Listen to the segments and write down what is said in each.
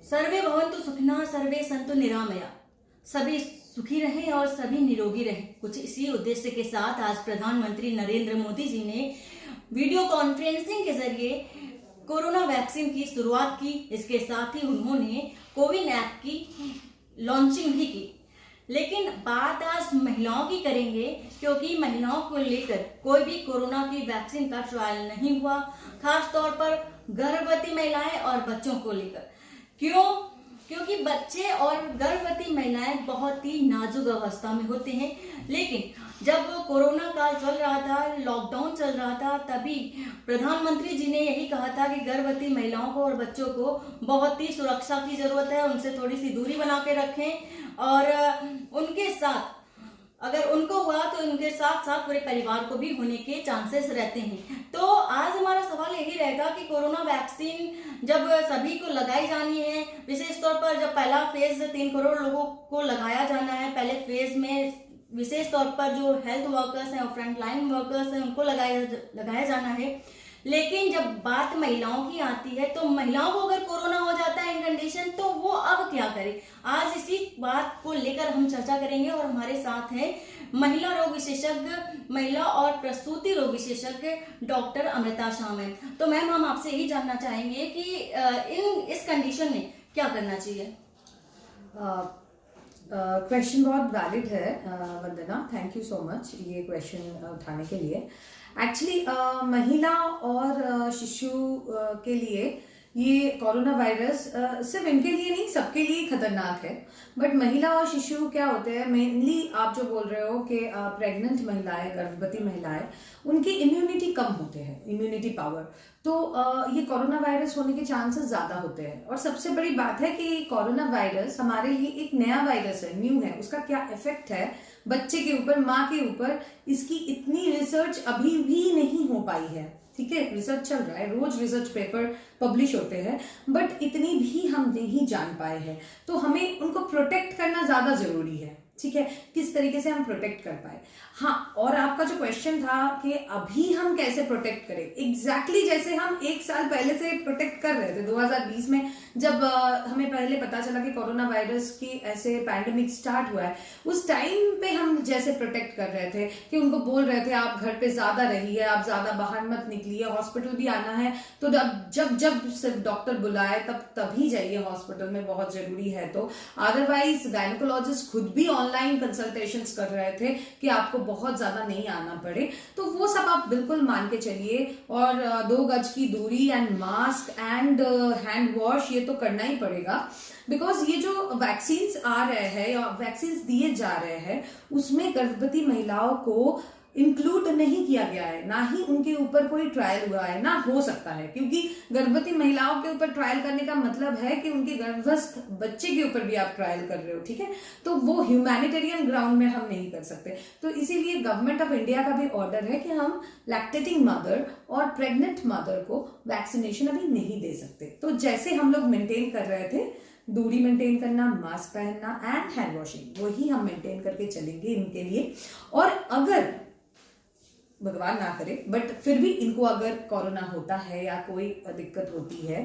सर्वे भवन्तु सुखिनः सर्वे सन्तु निरामया। सभी सुखी रहें और सभी निरोगी रहें। कुछ इसी उद्देश्य के साथ आज प्रधानमंत्री नरेंद्र मोदी जी ने वीडियो कॉन्फ्रेंसिंग के जरिए कोरोना वैक्सीन की शुरुआत की। इसके साथ ही उन्होंने कोविन ऐप की लॉन्चिंग भी की। लेकिन बात आज महिलाओं की करेंगे, क्योंकि महिलाओं को लेकर कोई भी कोरोना की वैक्सीन का ट्रायल नहीं हुआ, खास तौर पर गर्भवती महिलाएं और बच्चों को लेकर। क्यों? क्योंकि बच्चे और गर्भवती महिलाएं बहुत ही नाजुक अवस्था में होते हैं। लेकिन जब कोरोना काल चल रहा था, लॉकडाउन चल रहा था, तभी प्रधानमंत्री जी ने यही कहा था कि गर्भवती महिलाओं को और बच्चों को बहुत ही सुरक्षा की जरूरत है, उनसे थोड़ी सी दूरी बना के रखें और उनके साथ अगर उनको हुआ तो उनके साथ साथ पूरे परिवार को भी होने के चांसेस रहते हैं। तो आज हमारा सवाल यही रहेगा कि कोरोना वैक्सीन जब सभी को लगाई जानी है, विशेष तौर पर जब पहला फेज 3 करोड़ लोगों को लगाया जाना है, पहले फेज में विशेष तौर पर जो हेल्थ वर्कर्स हैं और फ्रंट लाइन वर्कर्स हैं उनको लगाया जाना है। लेकिन जब बात महिलाओं की आती है तो महिलाओं को अगर कोरोना हो जाता है इन कंडीशन, तो वो अब क्या करें? आज इसी बात को लेकर हम चर्चा करेंगे और हमारे साथ है महिला रोग विशेषज्ञ, महिला और प्रसूति रोग विशेषज्ञ डॉक्टर अमृता शाह मैम। तो मैम, हम आपसे यही जानना चाहेंगे कि इस कंडीशन में क्या करना चाहिए? क्वेश्चन बहुत वैलिड है वंदना, थैंक यू सो मच ये क्वेश्चन उठाने के लिए। एक्चुअली महिला और शिशु के लिए ये कोरोना वायरस सिर्फ इनके लिए नहीं, सबके लिए खतरनाक है। बट महिला और शिशु क्या होते हैं, मेनली आप जो बोल रहे हो कि प्रेग्नेंट महिलाएं, गर्भवती महिलाएं, उनकी इम्यूनिटी कम होते हैं, इम्यूनिटी पावर, तो ये कोरोना वायरस होने के चांसेस ज्यादा होते हैं। और सबसे बड़ी बात है कि कोरोना वायरस हमारे लिए एक नया वायरस है, न्यू है। उसका क्या इफेक्ट है बच्चे के ऊपर, माँ के ऊपर, इसकी इतनी रिसर्च अभी भी नहीं हो पाई है। ठीक है, रिसर्च चल रहा है, रोज रिसर्च पेपर पब्लिश होते हैं, बट इतनी भी हम नहीं जान पाए हैं। तो हमें उनको प्रोटेक्ट करना ज्यादा जरूरी है। ठीक है, किस तरीके से हम प्रोटेक्ट कर पाए। हाँ, और आपका जो क्वेश्चन था कि अभी हम कैसे प्रोटेक्ट करें, एग्जैक्टली जैसे हम 1 साल पहले से प्रोटेक्ट कर रहे थे। 2020 में जब हमें पहले पता चला कि कोरोना वायरस की ऐसे पैंडेमिक स्टार्ट हुआ है, उस टाइम पे हम जैसे प्रोटेक्ट कर रहे थे कि उनको बोल रहे थे आप घर पे ज्यादा रहिए, आप ज्यादा बाहर मत निकलिए, हॉस्पिटल भी आना है तो जब सिर्फ डॉक्टर बुलाए तभी जाइए हॉस्पिटल में, बहुत जरूरी है। तो अदरवाइज गायनेकोलॉजिस्ट खुद भी ऑनलाइन कंसल्टेशंस कर रहे थे कि आपको बहुत ज्यादा नहीं आना पड़े। तो वो सब आप बिल्कुल मान के चलिए, और 2 गज की दूरी and mask and hand wash ये तो करना ही पड़ेगा। बिकॉज ये जो वैक्सीन्स आ रहे हैं या वैक्सीन्स दिए जा रहे हैं, उसमें गर्भवती महिलाओं को इंक्लूड नहीं किया गया है, ना ही उनके ऊपर कोई ट्रायल हुआ है, ना हो सकता है, क्योंकि गर्भवती महिलाओं के ऊपर ट्रायल करने का मतलब है कि उनके गर्भस्थ बच्चे के ऊपर भी आप ट्रायल कर रहे हो। ठीक है, तो वो ह्यूमैनिटेरियन ग्राउंड में हम नहीं कर सकते। तो इसीलिए गवर्नमेंट ऑफ इंडिया का भी ऑर्डर है कि हम लैक्टेटिंग मदर और प्रेग्नेंट मदर को वैक्सीनेशन अभी नहीं दे सकते। तो जैसे हम लोग मेंटेन कर रहे थे, दूरी मेंटेन करना, मास्क पहनना एंड हैंड वॉशिंग, वही हम मेंटेन करके चलेंगे इनके लिए। और अगर भगवान ना करे बट फिर भी इनको अगर कोरोना होता है या कोई दिक्कत होती है,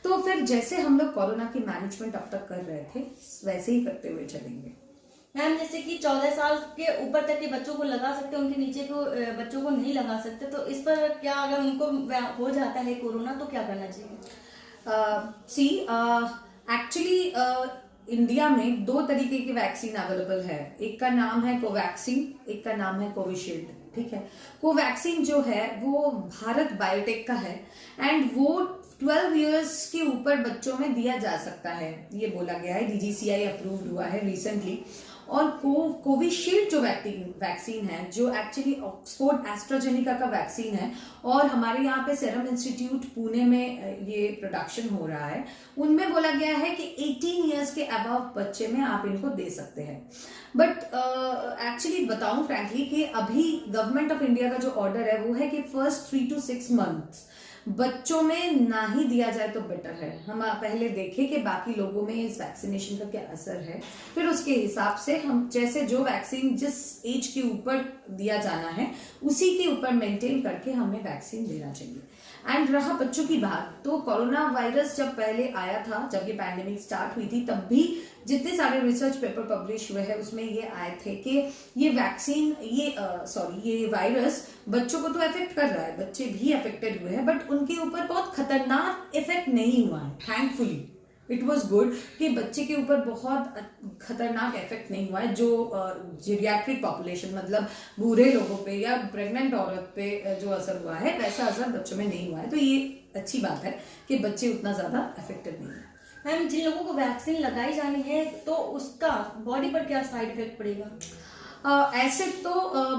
तो फिर जैसे हम लोग कोरोना की मैनेजमेंट अब तक कर रहे थे वैसे ही करते हुए चलेंगे। मैम, जैसे कि 14 साल के ऊपर तक के बच्चों को लगा सकते हैं, उनके नीचे को बच्चों को नहीं लगा सकते, तो इस पर क्या, अगर उनको हो जाता है कोरोना तो क्या करना चाहिए? एक्चुअली इंडिया में 2 तरीके की वैक्सीन अवेलेबल है। एक का नाम है कोवैक्सीन, एक का नाम है कोविशील्ड। ठीक है, कोवैक्सीन जो है वो भारत बायोटेक का है एंड वो 12 इयर्स के ऊपर बच्चों में दिया जा सकता है, ये बोला गया है, DGCI अप्रूव्ड हुआ है रिसेंटली। और कोविशील्ड जो वैक्सीन है, जो एक्चुअली ऑक्सफोर्ड एस्ट्राजेनिका का वैक्सीन है, और हमारे यहाँ पे सीरम इंस्टीट्यूट पुणे में ये प्रोडक्शन हो रहा है, उनमें बोला गया है कि 18 इयर्स के अबव बच्चे में आप इनको दे सकते हैं। बट एक्चुअली बताऊं फ्रैंकली कि अभी गवर्नमेंट ऑफ इंडिया का जो ऑर्डर है वो है कि फर्स्ट 3 to 6 months बच्चों में ना ही दिया जाए तो बेटर है। हम पहले देखें कि बाकी लोगों में इस वैक्सीनेशन का क्या असर है, फिर उसके हिसाब से हम जैसे जो वैक्सीन जिस एज के ऊपर दिया जाना है उसी के ऊपर मेंटेन करके हमें वैक्सीन देना चाहिए। एंड रहा बच्चों की बात, तो कोरोना वायरस जब पहले आया था, जब ये पैंडेमिक स्टार्ट हुई थी, तब भी जितने सारे रिसर्च पेपर पब्लिश हुए हैं उसमें ये आए थे कि ये वैक्सीन ये वायरस बच्चों को तो अफेक्ट कर रहा है, बच्चे भी अफेक्टेड हुए हैं, बट उनके ऊपर बहुत खतरनाक इफेक्ट नहीं हुआ है। थैंकफुली इट वॉज गुड कि बच्चे के ऊपर बहुत खतरनाक इफेक्ट नहीं हुआ है। जो जीरियाट्रिक पॉपुलेशन मतलब बूढ़े लोगों पे या प्रेग्नेंट औरत पे जो असर हुआ है, वैसा असर बच्चों में नहीं हुआ है। तो ये अच्छी बात है कि बच्चे उतना ज्यादा अफेक्टेड नहीं है। मैम, जिन लोगों को वैक्सीन लगाई जानी है तो उसका बॉडी पर क्या साइड इफेक्ट पड़ेगा? ऐसे तो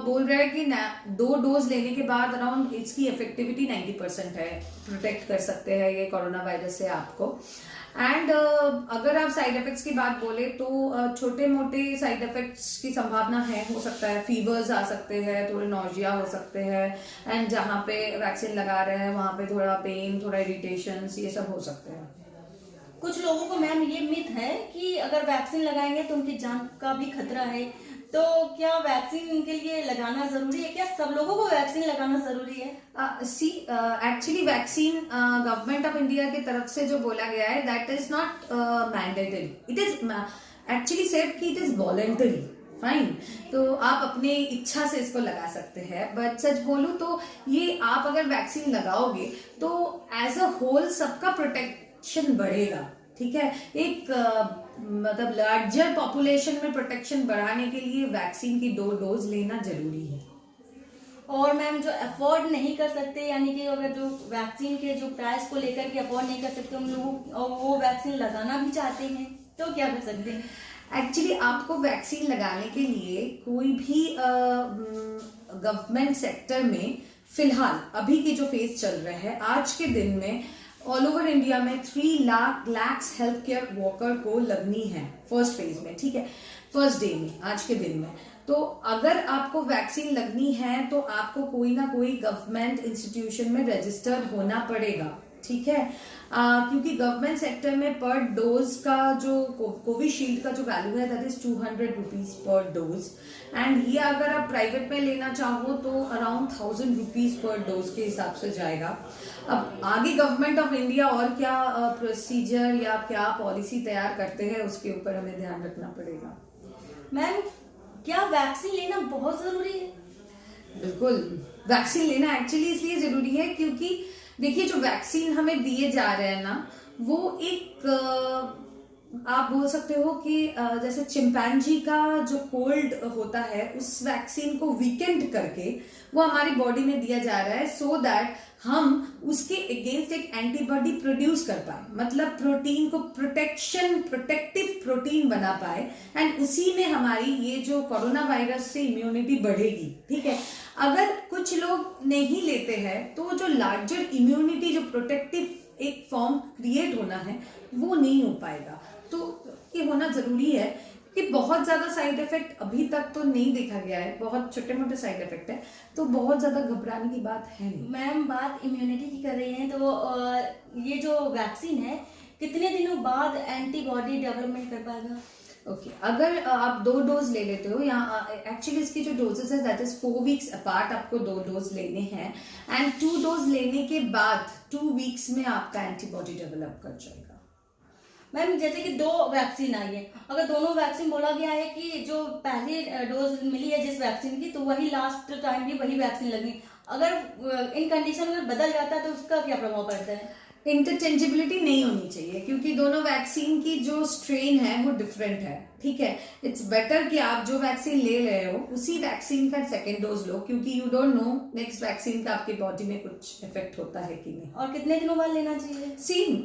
बोल रहे हैं कि 2 डोज लेने के बाद अराउंड इसकी इफेक्टिविटी 90% है, प्रोटेक्ट कर सकते हैं ये कोरोना वायरस से आपको। एंड अगर आप साइड इफेक्ट्स की बात बोले तो छोटे मोटे साइड इफेक्ट्स की संभावना है, हो सकता है फीवर्स आ सकते हैं, थोड़े नॉजिया हो सकते हैं, एंड जहाँ पे वैक्सीन लगा रहे हैं वहां पे थोड़ा पेन, थोड़ा इरिटेशन, ये सब हो सकते हैं। कुछ लोगों को मैम ये मिथ है कि अगर वैक्सीन लगाएंगे तो उनकी जान का भी खतरा है, तो क्या वैक्सीन के लिए लगाना जरूरी है? क्या सब लोगों को वैक्सीन लगाना जरूरी है? Actually vaccine government of India की तरफ से जो बोला गया है that is not mandatory, it is actually said कि इट इज वॉलेंटरी। फाइन, तो आप अपने इच्छा से इसको लगा सकते हैं, बट सच बोलूं तो ये आप अगर वैक्सीन लगाओगे तो एज अ होल सबका प्रोटेक्शन बढ़ेगा। ठीक है, एक मतलब लार्जर पॉपुलेशन में प्रोटेक्शन बढ़ाने के लिए वैक्सीन की 2 डोज लेना जरूरी है। और मैम, जो अफोर्ड नहीं कर सकते, यानी कि अगर जो वैक्सीन के जो प्राइस को लेकर के अफोर्ड नहीं कर सकते उन लोगों, और वो वैक्सीन लगाना भी चाहते हैं, तो क्या कर सकते हैं? एक्चुअली आपको वैक्सीन लगाने के लिए कोई भी गवर्नमेंट सेक्टर में फिलहाल अभी की जो फेज चल रहा है, आज के दिन में ऑल ओवर इंडिया में 3 लाख हेल्थ केयर वर्कर को लगनी है फर्स्ट फेज में। ठीक है, फर्स्ट डे में, आज के दिन में। तो अगर आपको वैक्सीन लगनी है तो आपको कोई ना कोई गवर्नमेंट इंस्टीट्यूशन में रजिस्टर्ड होना पड़ेगा। ठीक है, क्योंकि गवर्नमेंट सेक्टर में पर डोज का जो कोविशील्ड का जो वैल्यू है that is 200 rupees per dose, and ये अगर आप प्राइवेट में लेना चाहो तो अराउंड 1000 रुपीज पर डोज के हिसाब से जाएगा। अब आगे गवर्नमेंट ऑफ इंडिया और क्या प्रोसीजर या क्या पॉलिसी तैयार करते हैं उसके ऊपर हमें ध्यान रखना पड़ेगा। मैम, क्या वैक्सीन लेना बहुत जरूरी है? बिल्कुल, वैक्सीन लेना एक्चुअली इसलिए जरूरी है क्योंकि देखिए जो वैक्सीन हमें दिए जा रहे हैं ना, वो एक आप बोल सकते हो कि जैसे चिंपैंजी का जो कोल्ड होता है उस वैक्सीन को वीकेंड करके वो हमारी बॉडी में दिया जा रहा है, सो दैट हम उसके अगेंस्ट एक एंटीबॉडी प्रोड्यूस कर पाए, मतलब प्रोटीन को प्रोटेक्टिव प्रोटीन बना पाए, एंड उसी में हमारी ये जो कोरोना वायरस से इम्यूनिटी बढ़ेगी। ठीक है, अगर कुछ लोग नहीं लेते हैं तो जो लार्जर इम्यूनिटी, जो प्रोटेक्टिव एक फॉर्म क्रिएट होना है, वो नहीं हो पाएगा। तो ये होना जरूरी है कि बहुत ज्यादा साइड इफेक्ट अभी तक तो नहीं देखा गया है, बहुत छोटे मोटे साइड इफेक्ट है, तो बहुत ज्यादा घबराने की बात है नहीं। मैम, बात इम्यूनिटी की कर रही हैं, तो ये जो वैक्सीन है कितने दिनों बाद एंटीबॉडी डेवलपमेंट कर पाएगा? ओके, अगर आप 2 डोज ले लेते हो, या एक्चुअली इसकी जो डोजेस है दैट इज 4 वीक्स अपार्ट आपको 2 डोज लेने हैं, एंड 2 डोज लेने के बाद 2 वीक्स में आपका एंटीबॉडी डेवलप कर जाएगा। मैम, जैसे कि 2 वैक्सीन आई है, अगर दोनों वैक्सीन बोला गया है कि जो पहली डोज मिली है जिस वैक्सीन की, तो वही लास्ट टाइम भी वही वैक्सीन लगी, अगर इन कंडीशन में बदल जाता है तो उसका क्या प्रभाव पड़ता है? इंटरचेंजेबिलिटी नहीं होनी चाहिए क्योंकि दोनों वैक्सीन की जो स्ट्रेन है वो डिफरेंट है। ठीक है, इट्स बेटर कि आप जो वैक्सीन ले रहे हो उसी वैक्सीन का 2nd डोज लो, क्योंकि you don't know next vaccine का आपकी बॉडी में कुछ इफेक्ट होता है कि नहीं। और कितने दिनों बाद लेना चाहिए? Same,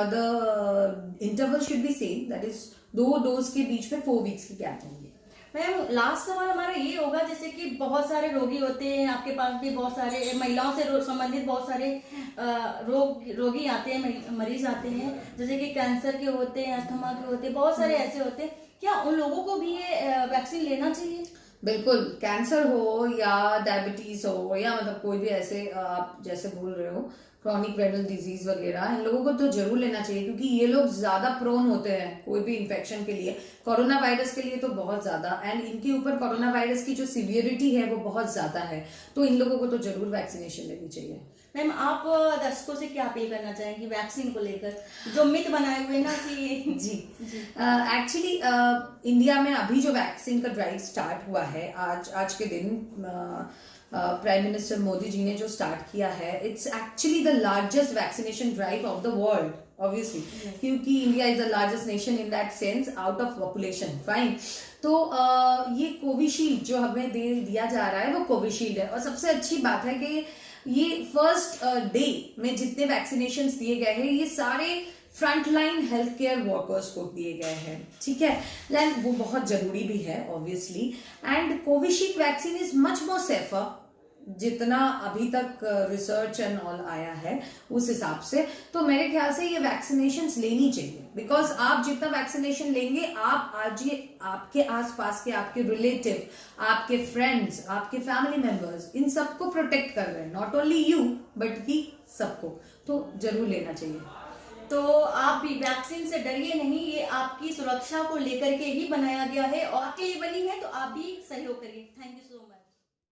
the interval should be same, that is 2 dose के बीच में 4 वीक्स की गैप होंगे। मैम, लास्ट सवाल हमारा ये होगा, जैसे कि बहुत सारे रोगी होते हैं, आपके पास भी बहुत सारे महिलाओं से संबंधित बहुत सारे रोगी आते हैं, मरीज आते हैं, जैसे कि कैंसर के होते हैं, अस्थमा के होते हैं, बहुत सारे ऐसे होते हैं, क्या उन लोगों को भी ये वैक्सीन लेना चाहिए? बिल्कुल, कैंसर हो या डायबिटीज हो या मतलब कोई भी ऐसे आप जैसे बोल रहे हो क्रॉनिक रेनल डिजीज वगैरह, इन लोगों को तो जरूर लेना चाहिए, क्योंकि ये लोग ज्यादा प्रोन होते हैं कोई भी इन्फेक्शन के लिए, कोरोना वायरस के लिए तो बहुत ज्यादा, एंड इनके ऊपर कोरोना वायरस की जो सीवियरिटी है वो बहुत ज्यादा है, तो इन लोगों को तो जरूर वैक्सीनेशन लेनी चाहिए। मैम, आप दर्शकों से क्या अपील करना चाहेंगी वैक्सीन को लेकर, जो मिथ बनाए हुए ना कि जी एक्चुअली इंडिया में अभी जो वैक्सीन का ड्राइव स्टार्ट हुआ है, आज के दिन प्राइम मिनिस्टर मोदी जी ने जो स्टार्ट किया है, it's actually the largest vaccination drive of the world, obviously, क्योंकि India is the largest nation in that sense out of population, fine. तो ये कोविशील्ड जो हमें दिया जा रहा है वो कोविशील्ड है, और सबसे अच्छी बात है कि ये फर्स्ट डे में जितने वैक्सीनेशन दिए गए हैं ये सारे फ्रंटलाइन हेल्थ केयर वर्कर्स को दिए गए हैं, ठीक है, एंड वो बहुत जरूरी भी है obviously. And Covishield vaccine is much more safer, जितना अभी तक रिसर्च एंड ऑल आया है उस हिसाब से, तो मेरे ख्याल से ये वैक्सीनेशंस लेनी चाहिए, बिकॉज आप जितना वैक्सीनेशन लेंगे, आप आज ये आपके आसपास के आपके रिलेटिव, आपके फ्रेंड्स, आपके फैमिली मेंबर्स, इन सबको प्रोटेक्ट कर रहे हैं, नॉट ओनली यू बट की सबको, तो जरूर लेना चाहिए। तो आप भी वैक्सीन से डरिए नहीं, ये आपकी सुरक्षा को लेकर के ही बनाया गया है और आपके लिए बनी है, तो आप भी सहयोग करिए। Thank you so much.